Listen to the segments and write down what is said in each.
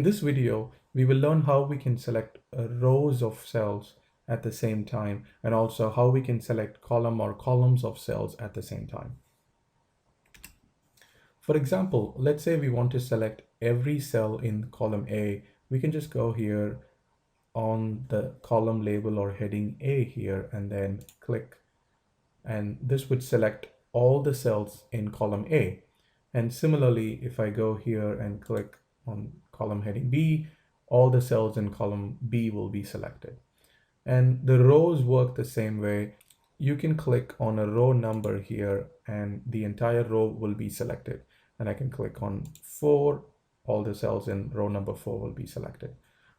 In this video, we will learn how we can select rows of cells at the same time, and also how we can select column or columns of cells at the same time. For example, let's say we want to select every cell in column A. We can just go here on the column label or heading A here and then click, and this would select all the cells in column A. And similarly, if I go here and click on column heading B, all the cells in column B will be selected. And the rows work the same way. You can click on a row number here and the entire row will be selected. And I can click on 4, all the cells in row number 4 will be selected.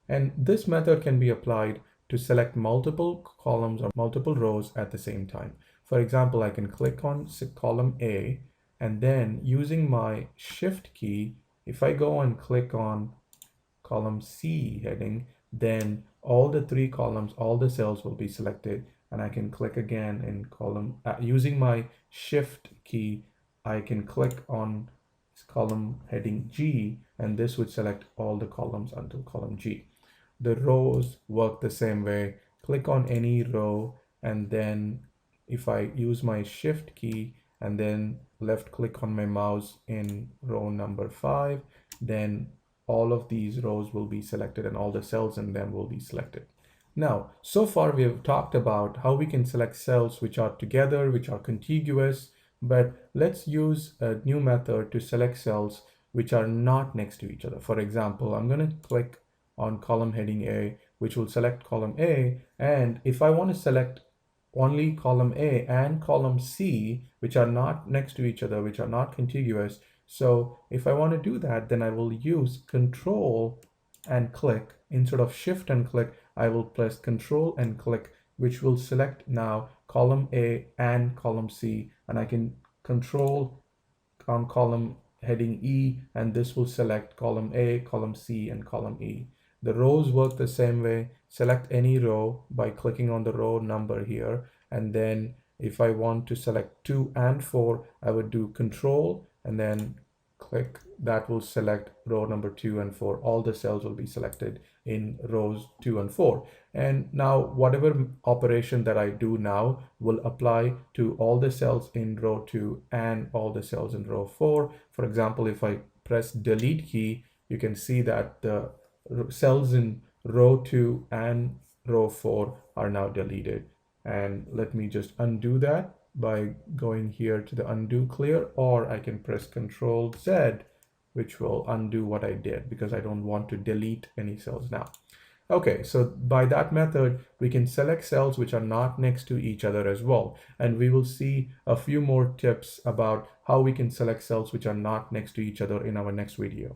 And this method can be applied to select multiple columns or multiple rows at the same time. For example, I can click on column A, and then using my shift key, if I go and click on column C heading, then all the 3 columns, all the cells will be selected, and I can click again in column, using my shift key, I can click on column heading G, and this would select all the columns until column G. The rows work the same way. Click on any row, and then if I use my shift key and then left click on my mouse in row number 5, then all of these rows will be selected and all the cells in them will be selected. Now, so far we have talked about how we can select cells which are together, which are contiguous, but let's use a new method to select cells which are not next to each other. For example, I'm going to click on column heading A, which will select column A, and if I want to select only column A and column C, which are not next to each other, which are not contiguous. So if I want to do that, then I will use Control and click. Instead of Shift and click, I will press Control and click, which will select now column A and column C. And I can control on column heading E, and this will select column A, column C, and column E. The rows work the same way. Select any row by clicking on the row number here. And then if I want to select 2 and 4, I would do Control and then click. That will select row number 2 and 4. All the cells will be selected in rows 2 and 4. And now whatever operation that I do now will apply to all the cells in row 2 and all the cells in row 4. For example, if I press Delete key, you can see that the cells in row 2 and row 4 are now deleted. And let me just undo that by going here to the undo clear, or I can press Control Z, which will undo what I did because I don't want to delete any cells now. Okay, so by that method, we can select cells which are not next to each other as well. And we will see a few more tips about how we can select cells which are not next to each other in our next video.